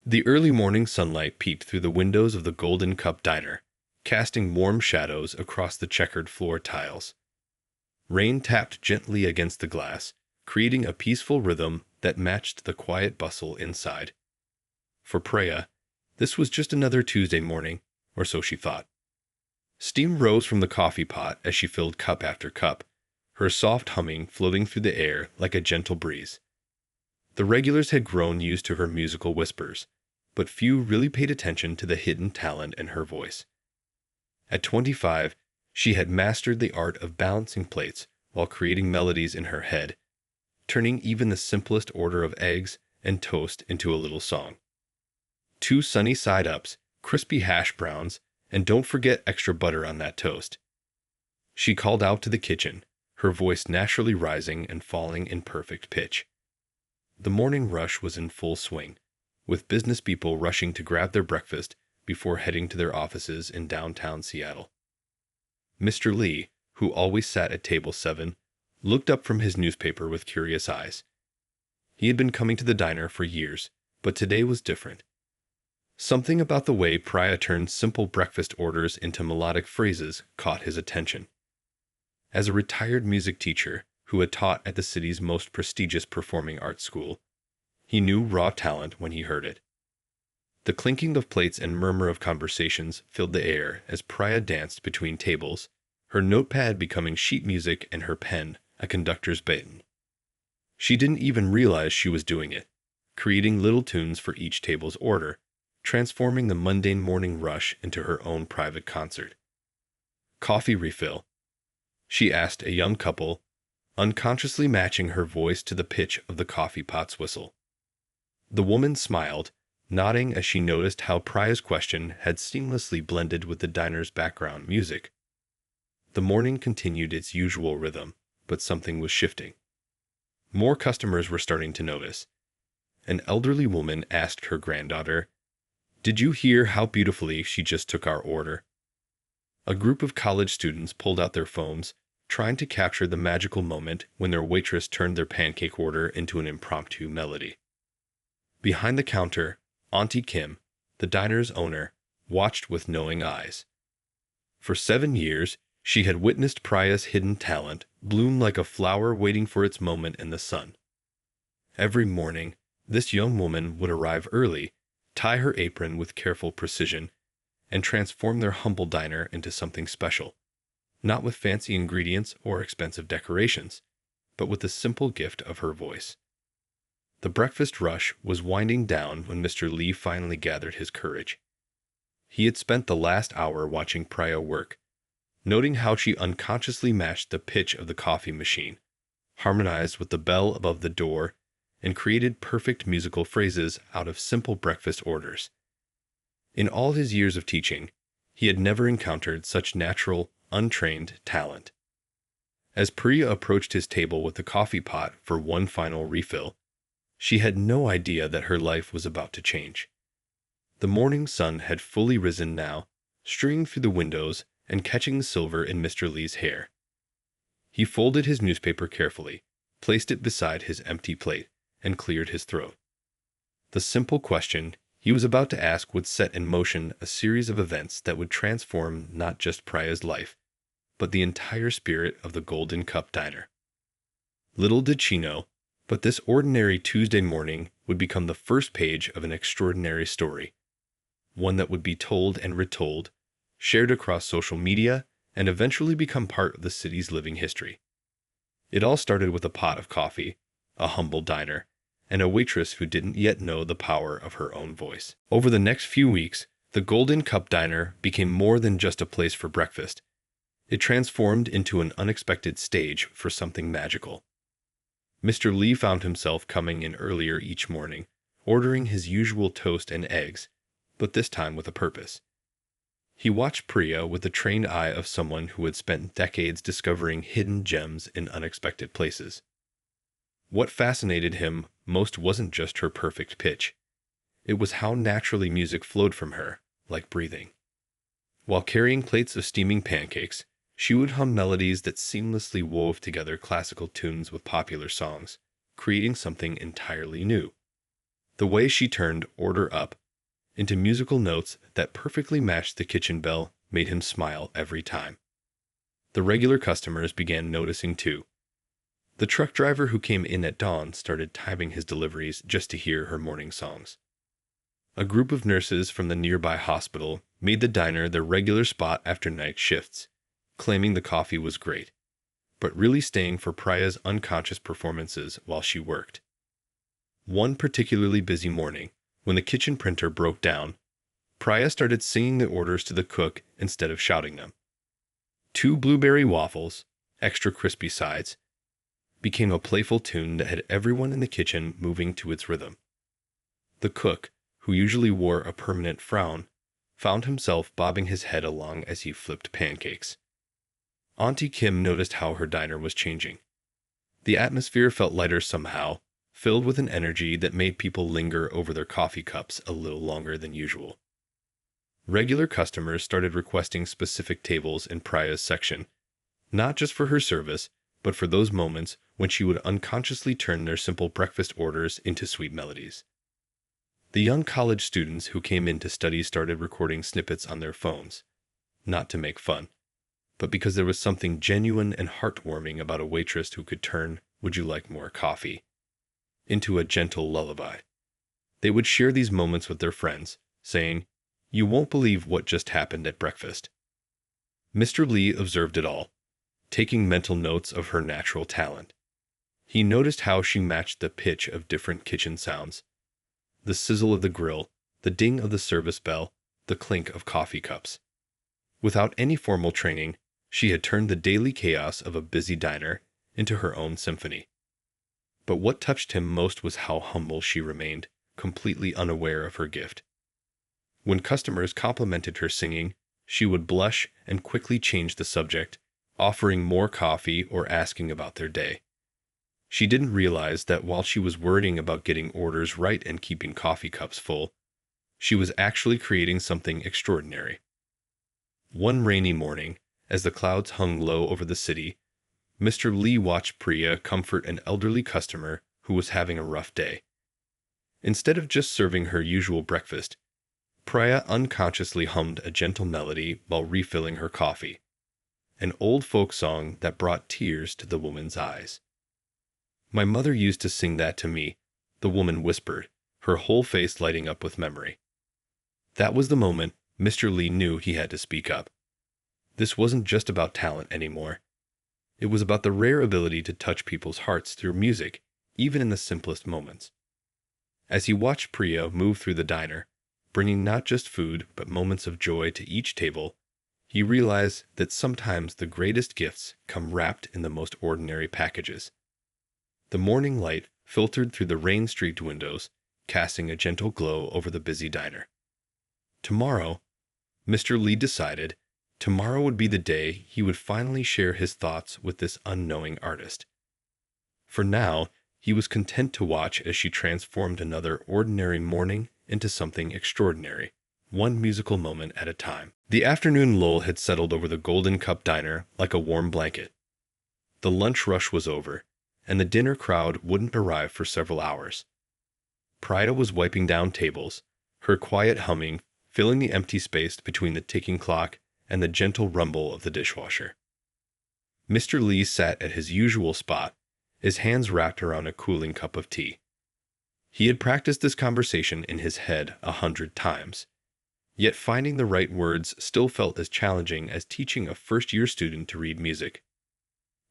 The early morning sunlight peeped through the windows of the Golden Cup diner, casting warm shadows across the checkered floor tiles. Rain tapped gently against the glass, creating a peaceful rhythm that matched the quiet bustle inside. For Preya, this was just another Tuesday morning, or so she thought. Steam rose from the coffee pot as she filled cup after cup, her soft humming floating through the air like a gentle breeze. The regulars had grown used to her musical whispers, but few really paid attention to the hidden talent in her voice. At 25, she had mastered the art of balancing plates while creating melodies in her head, turning even the simplest order of eggs and toast into a little song. 2 sunny side-ups, crispy hash browns, and don't forget extra butter on that toast. She called out to the kitchen, her voice naturally rising and falling in perfect pitch. The morning rush was in full swing, with business people rushing to grab their breakfast before heading to their offices in downtown Seattle. Mr. Lee, who always sat at table 7, looked up from his newspaper with curious eyes. He had been coming to the diner for years, but today was different. Something about the way Preya turned simple breakfast orders into melodic phrases caught his attention. As a retired music teacher who had taught at the city's most prestigious performing arts school, he knew raw talent when he heard it. The clinking of plates and murmur of conversations filled the air as Preya danced between tables, her notepad becoming sheet music and her pen a conductor's baton. She didn't even realize she was doing it, creating little tunes for each table's order, transforming the mundane morning rush into her own private concert. "Coffee refill?" she asked a young couple, unconsciously matching her voice to the pitch of the coffee pot's whistle. The woman smiled, nodding as she noticed how Preya's question had seamlessly blended with the diner's background music. The morning continued its usual rhythm, but something was shifting. More customers were starting to notice. An elderly woman asked her granddaughter, "Did you hear how beautifully she just took our order?" A group of college students pulled out their phones, trying to capture the magical moment when their waitress turned their pancake order into an impromptu melody. Behind the counter, Auntie Kim, the diner's owner, watched with knowing eyes. For 7 years, she had witnessed Preya's hidden talent bloom like a flower waiting for its moment in the sun. Every morning, this young woman would arrive early, tie her apron with careful precision, and transform their humble diner into something special, not with fancy ingredients or expensive decorations, but with the simple gift of her voice. The breakfast rush was winding down when Mr. Lee finally gathered his courage. He had spent the last hour watching Preya work, noting how she unconsciously matched the pitch of the coffee machine, harmonized with the bell above the door, and created perfect musical phrases out of simple breakfast orders. In all his years of teaching, he had never encountered such natural, untrained talent. As Preya approached his table with the coffee pot for one final refill, she had no idea that her life was about to change. The morning sun had fully risen now, streaming through the windows and catching silver in Mr. Lee's hair. He folded his newspaper carefully, placed it beside his empty plate, and cleared his throat. The simple question he was about to ask would set in motion a series of events that would transform not just Preya's life, but the entire spirit of the Golden Cup diner. Little did she know, but this ordinary Tuesday morning would become the first page of an extraordinary story, one that would be told and retold, shared across social media, and eventually become part of the city's living history. It all started with a pot of coffee, a humble diner, and a waitress who didn't yet know the power of her own voice. Over the next few weeks, the Golden Cup diner became more than just a place for breakfast. It transformed into an unexpected stage for something magical. Mr. Lee found himself coming in earlier each morning, ordering his usual toast and eggs, but this time with a purpose. He watched Preya with the trained eye of someone who had spent decades discovering hidden gems in unexpected places. What fascinated him most wasn't just her perfect pitch. It was how naturally music flowed from her, like breathing. While carrying plates of steaming pancakes, she would hum melodies that seamlessly wove together classical tunes with popular songs, creating something entirely new. The way she turned "order up" into musical notes that perfectly matched the kitchen bell made him smile every time. The regular customers began noticing too. The truck driver who came in at dawn started timing his deliveries just to hear her morning songs. A group of nurses from the nearby hospital made the diner their regular spot after night shifts, claiming the coffee was great, but really staying for Priya's unconscious performances while she worked. One particularly busy morning, when the kitchen printer broke down, Priya started singing the orders to the cook instead of shouting them. 2 blueberry waffles, extra crispy sides, became a playful tune that had everyone in the kitchen moving to its rhythm. The cook, who usually wore a permanent frown, found himself bobbing his head along as he flipped pancakes. Auntie Kim noticed how her diner was changing. The atmosphere felt lighter somehow, filled with an energy that made people linger over their coffee cups a little longer than usual. Regular customers started requesting specific tables in Priya's section, not just for her service, but for those moments when she would unconsciously turn their simple breakfast orders into sweet melodies. The young college students who came in to study started recording snippets on their phones, not to make fun, but because there was something genuine and heartwarming about a waitress who could turn "Would you like more coffee?" into a gentle lullaby. They would share these moments with their friends, saying, "You won't believe what just happened at breakfast." Mr. Lee observed it all, taking mental notes of her natural talent. He noticed how she matched the pitch of different kitchen sounds, the sizzle of the grill, the ding of the service bell, the clink of coffee cups. Without any formal training, she had turned the daily chaos of a busy diner into her own symphony. But what touched him most was how humble she remained, completely unaware of her gift. When customers complimented her singing, she would blush and quickly change the subject, offering more coffee or asking about their day. She didn't realize that while she was worrying about getting orders right and keeping coffee cups full, she was actually creating something extraordinary. One rainy morning, as the clouds hung low over the city, Mr. Lee watched Priya comfort an elderly customer who was having a rough day. Instead of just serving her usual breakfast, Priya unconsciously hummed a gentle melody while refilling her coffee, an old folk song that brought tears to the woman's eyes. "My mother used to sing that to me," the woman whispered, her whole face lighting up with memory. That was the moment Mr. Lee knew he had to speak up. This wasn't just about talent anymore. It was about the rare ability to touch people's hearts through music, even in the simplest moments. As he watched Priya move through the diner, bringing not just food but moments of joy to each table, he realized that sometimes the greatest gifts come wrapped in the most ordinary packages. The morning light filtered through the rain-streaked windows, casting a gentle glow over the busy diner. Tomorrow, Mr. Lee decided, tomorrow would be the day he would finally share his thoughts with this unknowing artist. For now, he was content to watch as she transformed another ordinary morning into something extraordinary, one musical moment at a time. The afternoon lull had settled over the Golden Cup diner like a warm blanket. The lunch rush was over, and the dinner crowd wouldn't arrive for several hours. Priya was wiping down tables, her quiet humming filling the empty space between the ticking clock and the gentle rumble of the dishwasher. Mr. Lee sat at his usual spot, his hands wrapped around a cooling cup of tea. He had practiced this conversation in his head 100 times, yet finding the right words still felt as challenging as teaching a first-year student to read music.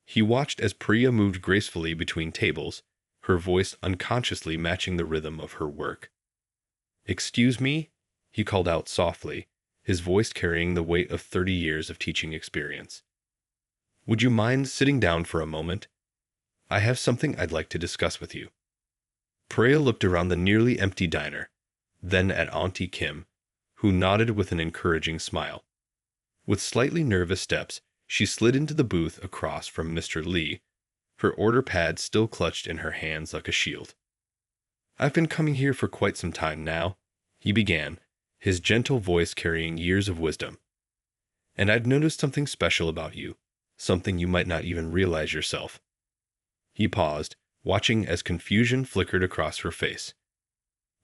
He watched as Priya moved gracefully between tables, her voice unconsciously matching the rhythm of her work. "Excuse me?" he called out softly, his voice carrying the weight of 30 years of teaching experience. "Would you mind sitting down for a moment? I have something I'd like to discuss with you." Priya looked around the nearly empty diner, then at Auntie Kim, who nodded with an encouraging smile. With slightly nervous steps, she slid into the booth across from Mr. Lee, her order pad still clutched in her hands like a shield. "I've been coming here for quite some time now," he began, his gentle voice carrying years of wisdom. "And I've noticed something special about you, something you might not even realize yourself." He paused, watching as confusion flickered across her face.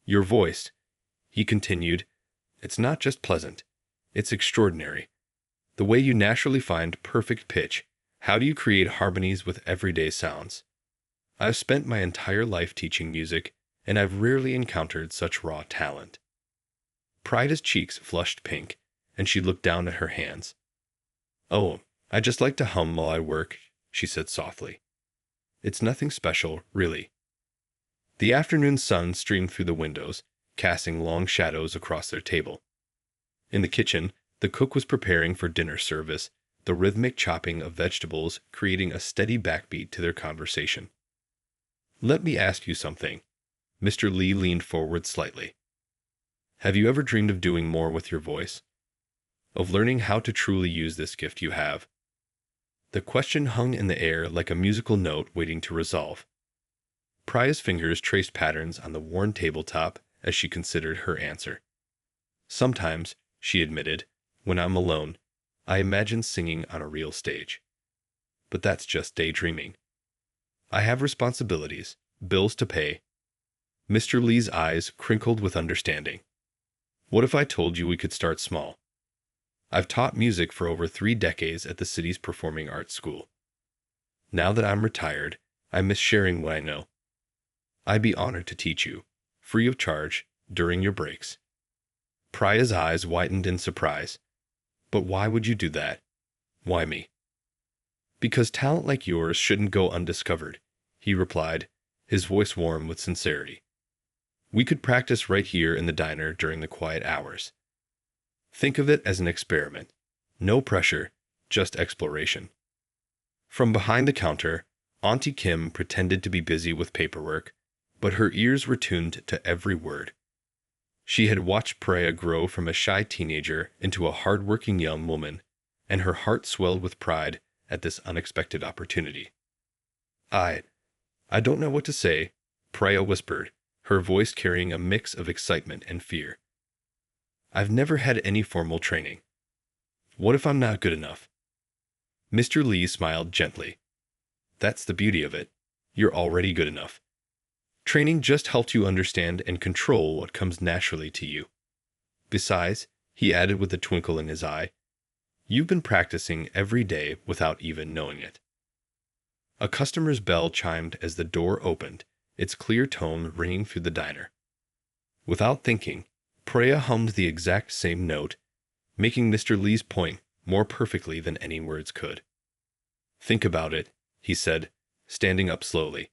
Your voice, he continued, it's not just pleasant, it's extraordinary. The way you naturally find perfect pitch. How do you create harmonies with everyday sounds? I've spent my entire life teaching music, and I've rarely encountered such raw talent. Prida's cheeks flushed pink, and she looked down at her hands. Oh, I just like to hum while I work, she said softly. It's nothing special, really. The afternoon sun streamed through the windows, casting long shadows across their table. In the kitchen, the cook was preparing for dinner service, the rhythmic chopping of vegetables creating a steady backbeat to their conversation. Let me ask you something. Mr. Lee leaned forward slightly. Have you ever dreamed of doing more with your voice? Of learning how to truly use this gift you have? The question hung in the air like a musical note waiting to resolve. Priya's fingers traced patterns on the worn tabletop as she considered her answer. Sometimes, she admitted, when I'm alone, I imagine singing on a real stage. But that's just daydreaming. I have responsibilities, bills to pay. Mr. Lee's eyes crinkled with understanding. What if I told you we could start small? I've taught music for over 3 decades at the city's performing arts school. Now that I'm retired, I miss sharing what I know. I'd be honored to teach you, free of charge, during your breaks. Priya's eyes widened in surprise. But why would you do that? Why me? Because talent like yours shouldn't go undiscovered, he replied, his voice warm with sincerity. We could practice right here in the diner during the quiet hours. Think of it as an experiment. No pressure, just exploration. From behind the counter, Auntie Kim pretended to be busy with paperwork, but her ears were tuned to every word. She had watched Priya grow from a shy teenager into a hard-working young woman, and her heart swelled with pride at this unexpected opportunity. I don't know what to say, Priya whispered, her voice carrying a mix of excitement and fear. I've never had any formal training. What if I'm not good enough? Mr. Lee smiled gently. That's the beauty of it. You're already good enough. Training just helped you understand and control what comes naturally to you. Besides, he added with a twinkle in his eye, you've been practicing every day without even knowing it. A customer's bell chimed as the door opened, its clear tone ringing through the diner. Without thinking, Priya hummed the exact same note, making Mr. Lee's point more perfectly than any words could. Think about it, he said, standing up slowly.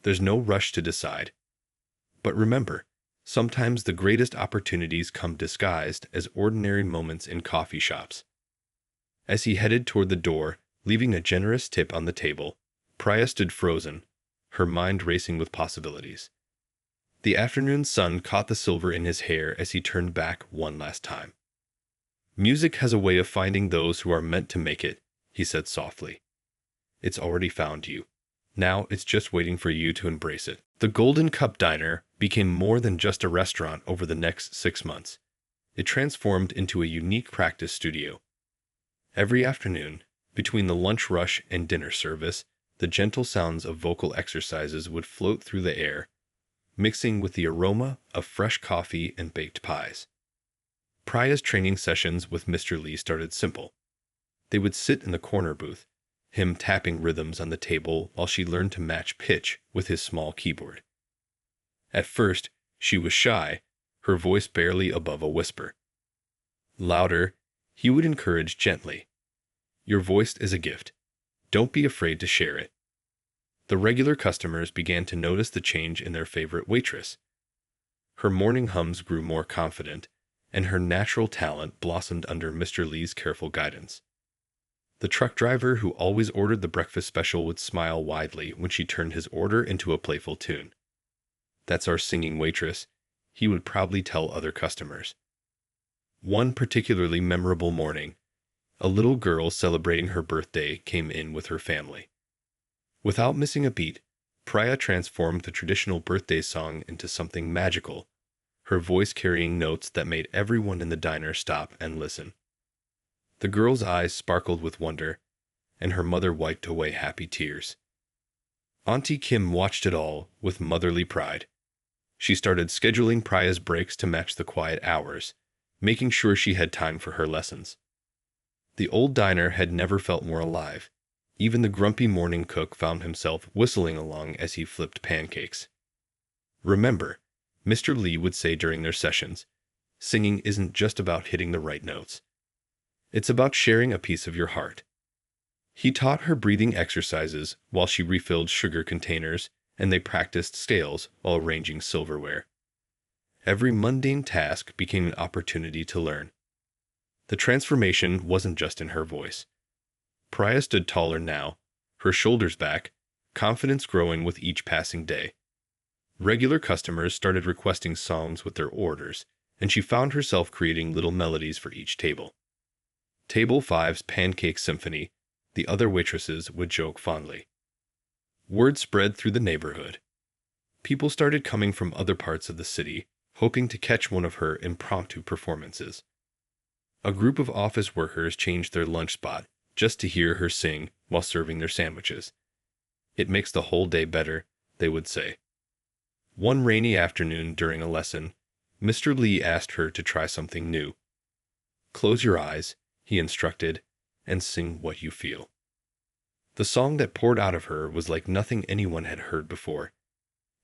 There's no rush to decide. But remember, sometimes the greatest opportunities come disguised as ordinary moments in coffee shops. As he headed toward the door, leaving a generous tip on the table, Priya stood frozen, her mind racing with possibilities. The afternoon sun caught the silver in his hair as he turned back one last time. Music has a way of finding those who are meant to make it, he said softly. It's already found you. Now it's just waiting for you to embrace it. The Golden Cup Diner became more than just a restaurant over the next 6 months. It transformed into a unique practice studio. Every afternoon, between the lunch rush and dinner service, the gentle sounds of vocal exercises would float through the air, mixing with the aroma of fresh coffee and baked pies. Priya's training sessions with Mr. Lee started simple. They would sit in the corner booth, him tapping rhythms on the table while she learned to match pitch with his small keyboard. At first, she was shy, her voice barely above a whisper. Louder, he would encourage gently. Your voice is a gift. Don't be afraid to share it. The regular customers began to notice the change in their favorite waitress. Her morning hums grew more confident, and her natural talent blossomed under Mr. Lee's careful guidance. The truck driver who always ordered the breakfast special would smile widely when she turned his order into a playful tune. That's our singing waitress, he would proudly tell other customers. One particularly memorable morning, a little girl celebrating her birthday came in with her family. Without missing a beat, Priya transformed the traditional birthday song into something magical, her voice carrying notes that made everyone in the diner stop and listen. The girl's eyes sparkled with wonder, and her mother wiped away happy tears. Auntie Kim watched it all with motherly pride. She started scheduling Priya's breaks to match the quiet hours, making sure she had time for her lessons. The old diner had never felt more alive. Even the grumpy morning cook found himself whistling along as he flipped pancakes. Remember, Mr. Lee would say during their sessions, singing isn't just about hitting the right notes. It's about sharing a piece of your heart. He taught her breathing exercises while she refilled sugar containers, and they practiced scales while arranging silverware. Every mundane task became an opportunity to learn. The transformation wasn't just in her voice. Priya stood taller now, her shoulders back, confidence growing with each passing day. Regular customers started requesting songs with their orders, and she found herself creating little melodies for each table. Table 5's Pancake Symphony, the other waitresses would joke fondly. Word spread through the neighborhood. People started coming from other parts of the city, hoping to catch one of her impromptu performances. A group of office workers changed their lunch spot just to hear her sing while serving their sandwiches. It makes the whole day better, they would say. One rainy afternoon during a lesson, Mr. Lee asked her to try something new. Close your eyes, he instructed, and sing what you feel. The song that poured out of her was like nothing anyone had heard before.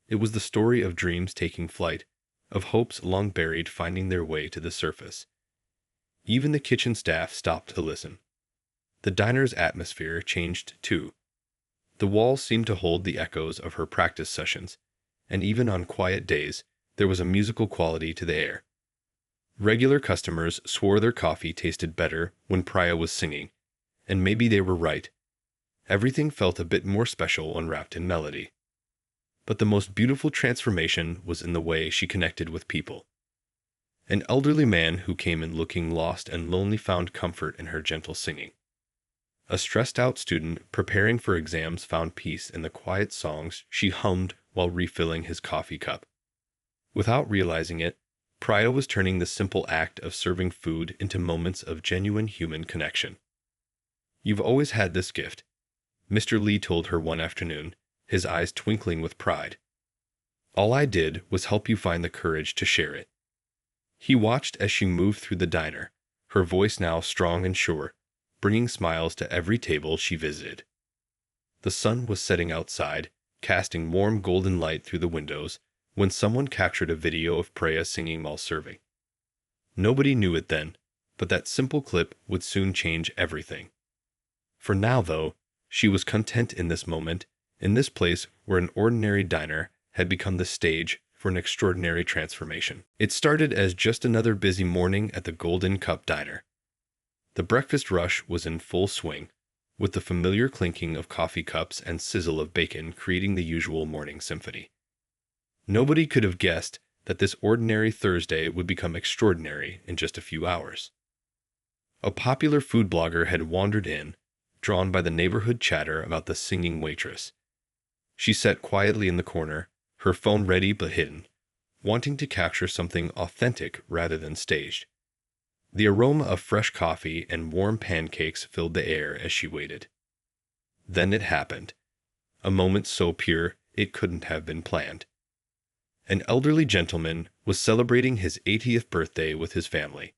It was the story of dreams taking flight, of hopes long buried finding their way to the surface. Even the kitchen staff stopped to listen. The diner's atmosphere changed too. The walls seemed to hold the echoes of her practice sessions, and even on quiet days, there was a musical quality to the air. Regular customers swore their coffee tasted better when Priya was singing, and maybe they were right. Everything felt a bit more special when wrapped in melody. But the most beautiful transformation was in the way she connected with people. An elderly man who came in looking lost and lonely found comfort in her gentle singing. A stressed-out student preparing for exams found peace in the quiet songs she hummed while refilling his coffee cup. Without realizing it, Priya was turning the simple act of serving food into moments of genuine human connection. "You've always had this gift," Mr. Lee told her one afternoon, his eyes twinkling with pride. "All I did was help you find the courage to share it." He watched as she moved through the diner, her voice now strong and sure, bringing smiles to every table she visited. The sun was setting outside, casting warm golden light through the windows, when someone captured a video of Priya singing while serving. Nobody knew it then, but that simple clip would soon change everything. For now, though, she was content in this moment, in this place where an ordinary diner had become the stage for an extraordinary transformation. It started as just another busy morning at the Golden Cup Diner. The breakfast rush was in full swing, with the familiar clinking of coffee cups and sizzle of bacon creating the usual morning symphony. Nobody could have guessed that this ordinary Thursday would become extraordinary in just a few hours. A popular food blogger had wandered in, drawn by the neighborhood chatter about the singing waitress. She sat quietly in the corner, her phone ready but hidden, wanting to capture something authentic rather than staged. The aroma of fresh coffee and warm pancakes filled the air as she waited. Then it happened. A moment so pure it couldn't have been planned. An elderly gentleman was celebrating his 80th birthday with his family.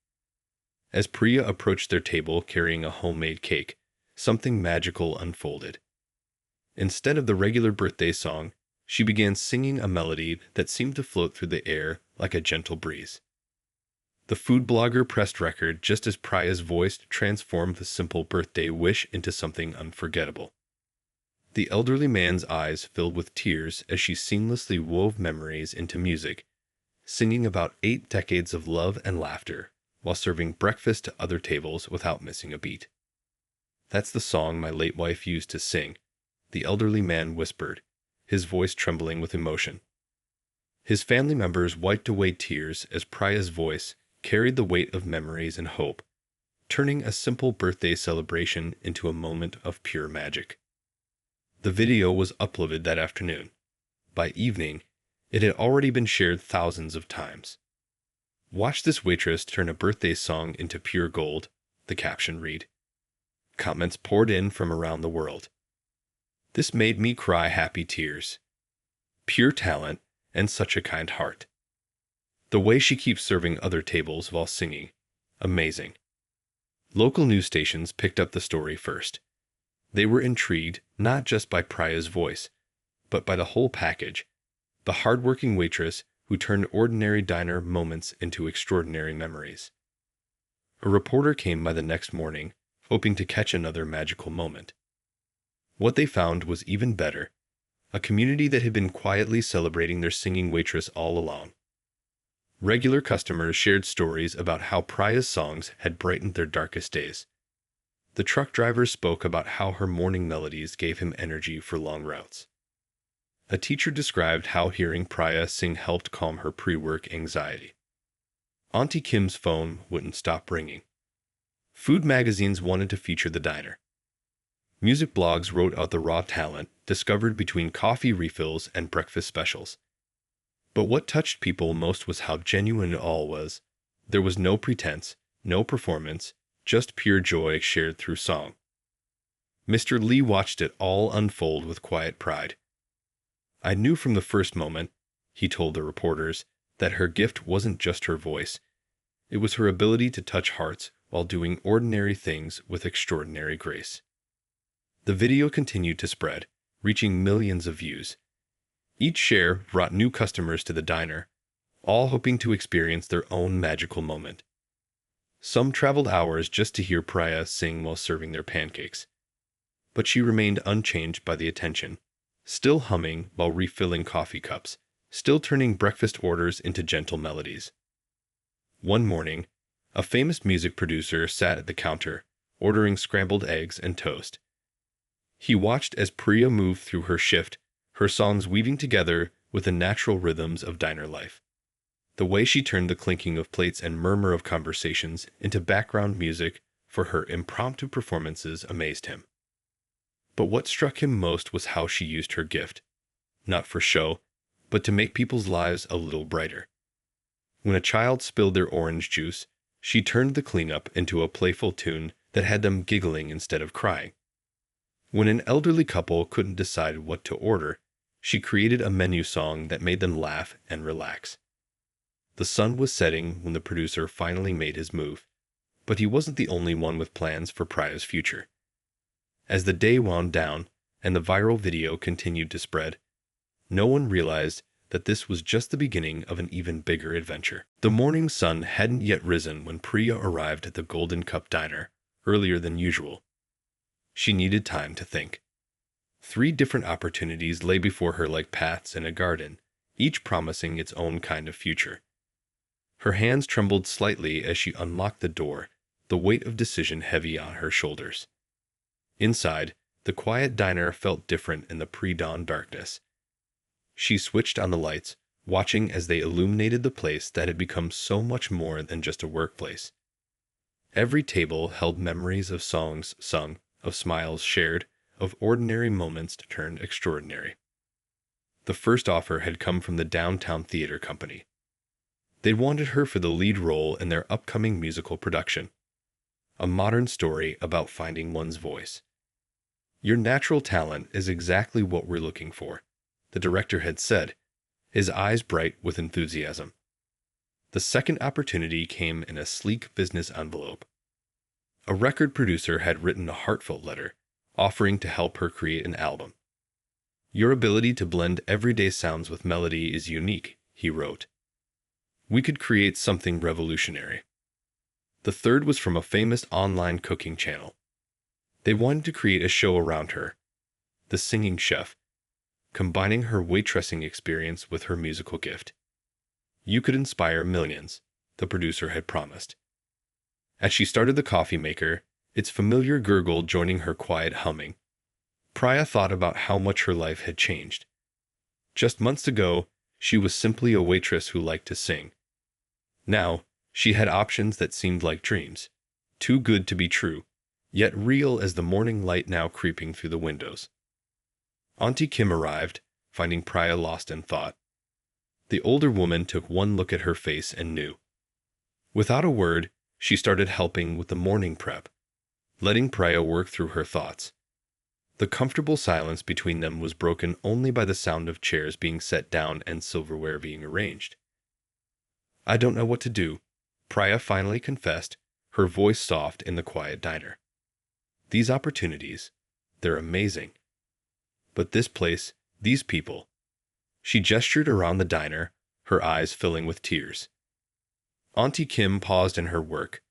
As Priya approached their table carrying a homemade cake, something magical unfolded. Instead of the regular birthday song, she began singing a melody that seemed to float through the air like a gentle breeze. The food blogger pressed record just as Priya's voice transformed the simple birthday wish into something unforgettable. The elderly man's eyes filled with tears as she seamlessly wove memories into music, singing about 8 decades of love and laughter while serving breakfast to other tables without missing a beat. "That's the song my late wife used to sing," the elderly man whispered, his voice trembling with emotion. His family members wiped away tears as Priya's voice carried the weight of memories and hope, turning a simple birthday celebration into a moment of pure magic. The video was uploaded that afternoon. By evening, it had already been shared thousands of times. "Watch this waitress turn a birthday song into pure gold," the caption read. Comments poured in from around the world. "This made me cry happy tears. Pure talent, and such a kind heart. The way she keeps serving other tables while singing, amazing. Local news stations picked up the story first. They were intrigued not just by Praya's voice, but by the whole package, the hardworking waitress who turned ordinary diner moments into extraordinary memories. A reporter came by the next morning, hoping to catch another magical moment. What they found was even better, a community that had been quietly celebrating their singing waitress all along. Regular customers shared stories about how Praya's songs had brightened their darkest days. The truck driver spoke about how her morning melodies gave him energy for long routes. A teacher described how hearing Praya sing helped calm her pre-work anxiety. Auntie Kim's phone wouldn't stop ringing. Food magazines wanted to feature the diner. Music blogs wrote out the raw talent discovered between coffee refills and breakfast specials. But what touched people most was how genuine it all was. There was no pretense, no performance, just pure joy shared through song. Mr. Lee watched it all unfold with quiet pride. "I knew from the first moment," he told the reporters, "that her gift wasn't just her voice. It was her ability to touch hearts while doing ordinary things with extraordinary grace." The video continued to spread, reaching millions of views. Each share brought new customers to the diner, all hoping to experience their own magical moment. Some traveled hours just to hear Praya sing while serving their pancakes. But she remained unchanged by the attention, still humming while refilling coffee cups, still turning breakfast orders into gentle melodies. One morning, a famous music producer sat at the counter, ordering scrambled eggs and toast. He watched as Priya moved through her shift, her songs weaving together with the natural rhythms of diner life. The way she turned the clinking of plates and murmur of conversations into background music for her impromptu performances amazed him. But what struck him most was how she used her gift, not for show, but to make people's lives a little brighter. When a child spilled their orange juice, she turned the cleanup into a playful tune that had them giggling instead of crying. When an elderly couple couldn't decide what to order, she created a menu song that made them laugh and relax. The sun was setting when the producer finally made his move, but he wasn't the only one with plans for Praya's future. As the day wound down and the viral video continued to spread, no one realized that this was just the beginning of an even bigger adventure. The morning sun hadn't yet risen when Priya arrived at the Golden Cup Diner, earlier than usual. She needed time to think. 3 different opportunities lay before her like paths in a garden, each promising its own kind of future. Her hands trembled slightly as she unlocked the door, the weight of decision heavy on her shoulders. Inside, the quiet diner felt different in the pre-dawn darkness. She switched on the lights, watching as they illuminated the place that had become so much more than just a workplace. Every table held memories of songs sung, of smiles shared, of ordinary moments turned extraordinary. The first offer had come from the Downtown Theater Company. They wanted her for the lead role in their upcoming musical production, a modern story about finding one's voice. "Your natural talent is exactly what we're looking for," the director had said, his eyes bright with enthusiasm. The second opportunity came in a sleek business envelope. A record producer had written a heartfelt letter, offering to help her create an album. "Your ability to blend everyday sounds with melody is unique," he wrote. "We could create something revolutionary." The third was from a famous online cooking channel. They wanted to create a show around her, the singing chef, combining her waitressing experience with her musical gift. "You could inspire millions," the producer had promised. As she started the coffee maker, its familiar gurgle joining her quiet humming, Priya thought about how much her life had changed. Just months ago, she was simply a waitress who liked to sing. Now, she had options that seemed like dreams, too good to be true, yet real as the morning light now creeping through the windows. Auntie Kim arrived, finding Priya lost in thought. The older woman took one look at her face and knew. Without a word, she started helping with the morning prep, letting Priya work through her thoughts. The comfortable silence between them was broken only by the sound of chairs being set down and silverware being arranged. "I don't know what to do," Priya finally confessed, her voice soft in the quiet diner. "These opportunities, they're amazing. But this place, these people." She gestured around the diner, her eyes filling with tears. Auntie Kim paused in her work.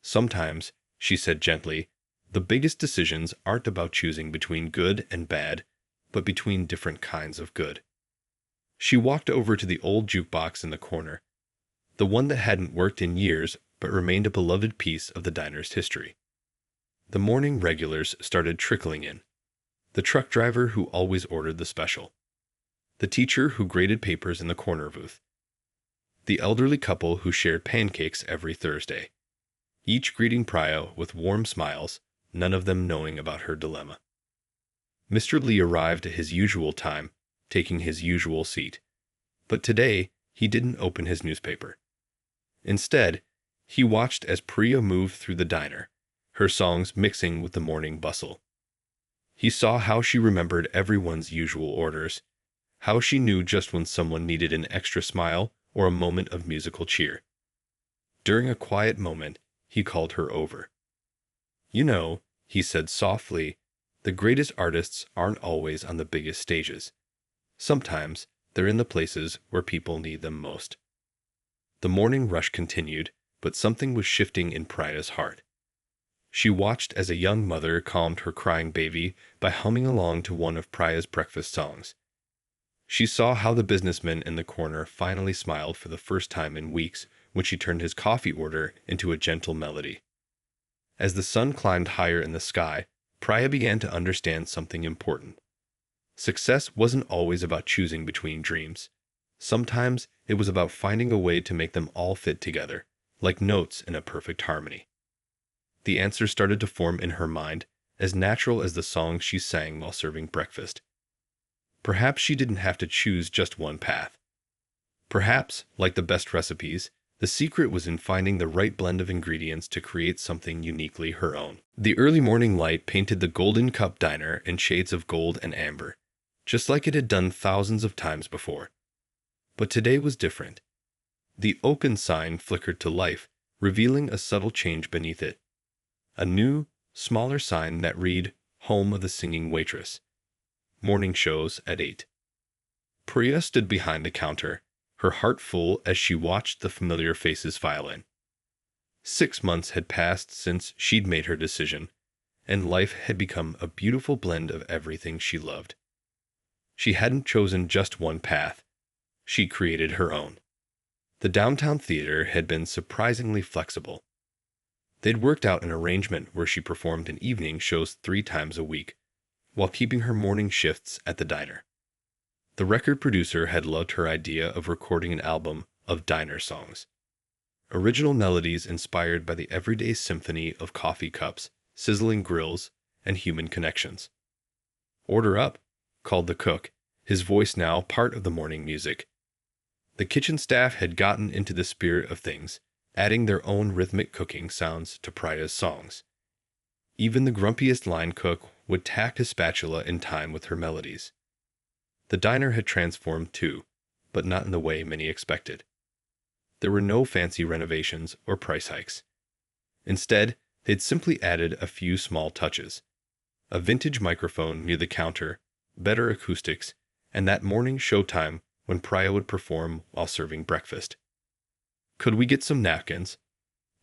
"Sometimes," she said gently, "the biggest decisions aren't about choosing between good and bad, but between different kinds of good." She walked over to the old jukebox in the corner, the one that hadn't worked in years but remained a beloved piece of the diner's history. The morning regulars started trickling in. The truck driver who always ordered the special. The teacher who graded papers in the corner booth. The elderly couple who shared pancakes every Thursday. Each greeting Priya with warm smiles, none of them knowing about her dilemma. Mr. Lee arrived at his usual time, taking his usual seat. But today, he didn't open his newspaper. Instead, he watched as Priya moved through the diner, her songs mixing with the morning bustle. He saw how she remembered everyone's usual orders, how she knew just when someone needed an extra smile or a moment of musical cheer. During a quiet moment, he called her over. "You know," he said softly, "the greatest artists aren't always on the biggest stages. Sometimes they're in the places where people need them most." The morning rush continued, but something was shifting in Priya's heart. She watched as a young mother calmed her crying baby by humming along to one of Priya's breakfast songs. She saw how the businessman in the corner finally smiled for the first time in weeks when she turned his coffee order into a gentle melody. As the sun climbed higher in the sky, Priya began to understand something important. Success wasn't always about choosing between dreams. Sometimes it was about finding a way to make them all fit together, like notes in a perfect harmony. The answer started to form in her mind, as natural as the songs she sang while serving breakfast. Perhaps she didn't have to choose just one path. Perhaps, like the best recipes, the secret was in finding the right blend of ingredients to create something uniquely her own. The early morning light painted the Golden Cup diner in shades of gold and amber, just like it had done thousands of times before. But today was different. The oaken sign flickered to life, revealing a subtle change beneath it. A new, smaller sign that read, "Home of the Singing Waitress. Morning shows at 8." Priya stood behind the counter, her heart full as she watched the familiar faces file in. 6 months had passed since she'd made her decision, and life had become a beautiful blend of everything she loved. She hadn't chosen just one path. She created her own. The downtown theater had been surprisingly flexible. They'd worked out an arrangement where she performed in evening shows 3 times a week, while keeping her morning shifts at the diner. The record producer had loved her idea of recording an album of diner songs. Original melodies inspired by the everyday symphony of coffee cups, sizzling grills, and human connections. "Order up," called the cook, his voice now part of the morning music. The kitchen staff had gotten into the spirit of things, adding their own rhythmic cooking sounds to Priya's songs. Even the grumpiest line cook would tack his spatula in time with her melodies. The diner had transformed too, but not in the way many expected. There were no fancy renovations or price hikes. Instead, they'd simply added a few small touches. A vintage microphone near the counter, better acoustics, and that morning showtime when Priya would perform while serving breakfast. "Could we get some napkins?"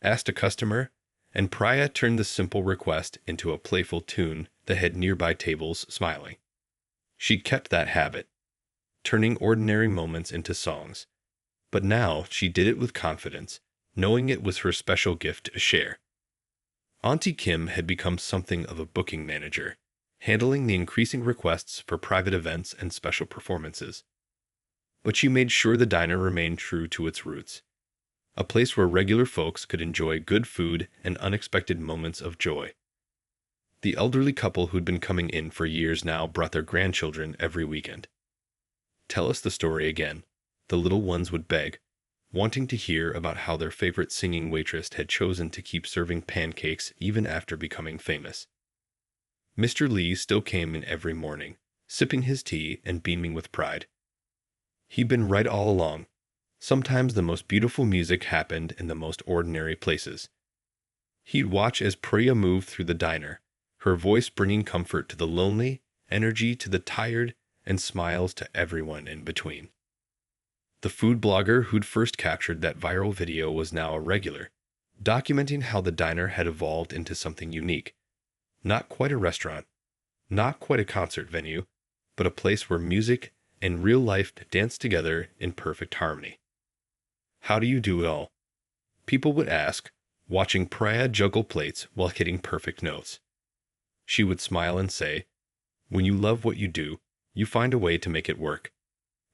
asked a customer, and Priya turned the simple request into a playful tune that had nearby tables smiling. She kept that habit, turning ordinary moments into songs. But now she did it with confidence, knowing it was her special gift to share. Auntie Kim had become something of a booking manager, handling the increasing requests for private events and special performances. But she made sure the diner remained true to its roots, a place where regular folks could enjoy good food and unexpected moments of joy. The elderly couple who'd been coming in for years now brought their grandchildren every weekend. "Tell us the story again," the little ones would beg, wanting to hear about how their favorite singing waitress had chosen to keep serving pancakes even after becoming famous. Mr. Lee still came in every morning, sipping his tea and beaming with pride. He'd been right all along. Sometimes the most beautiful music happened in the most ordinary places. He'd watch as Priya moved through the diner, her voice bringing comfort to the lonely, energy to the tired, and smiles to everyone in between. The food blogger who'd first captured that viral video was now a regular, documenting how the diner had evolved into something unique. Not quite a restaurant, not quite a concert venue, but a place where music and real life danced together in perfect harmony. How do you do it all? People would ask, watching Priya juggle plates while hitting perfect notes. She would smile and say, "When you love what you do, you find a way to make it work."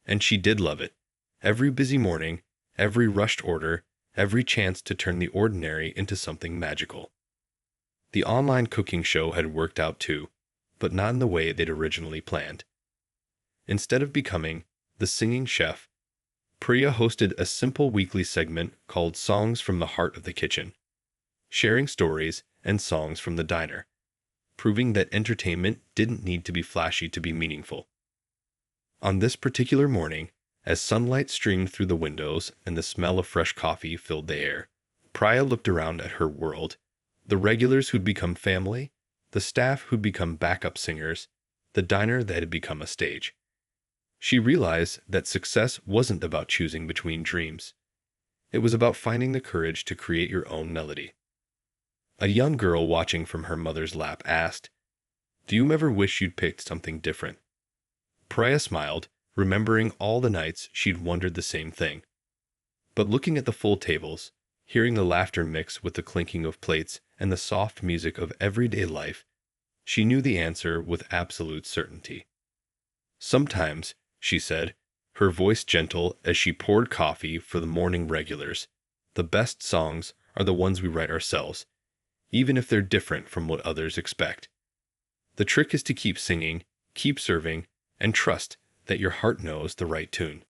And she did love it. Every busy morning, every rushed order, every chance to turn the ordinary into something magical. The online cooking show had worked out too, but not in the way they'd originally planned. Instead of becoming the singing chef, Priya hosted a simple weekly segment called Songs from the Heart of the Kitchen, sharing stories and songs from the diner, proving that entertainment didn't need to be flashy to be meaningful. On this particular morning, as sunlight streamed through the windows and the smell of fresh coffee filled the air, Priya looked around at her world, the regulars who'd become family, the staff who'd become backup singers, the diner that had become a stage. She realized that success wasn't about choosing between dreams. It was about finding the courage to create your own melody. A young girl watching from her mother's lap asked, "Do you ever wish you'd picked something different?" Priya smiled, remembering all the nights she'd wondered the same thing. But looking at the full tables, hearing the laughter mix with the clinking of plates and the soft music of everyday life, she knew the answer with absolute certainty. "Sometimes," she said, her voice gentle as she poured coffee for the morning regulars, "the best songs are the ones we write ourselves, even if they're different from what others expect. The trick is to keep singing, keep serving, and trust that your heart knows the right tune."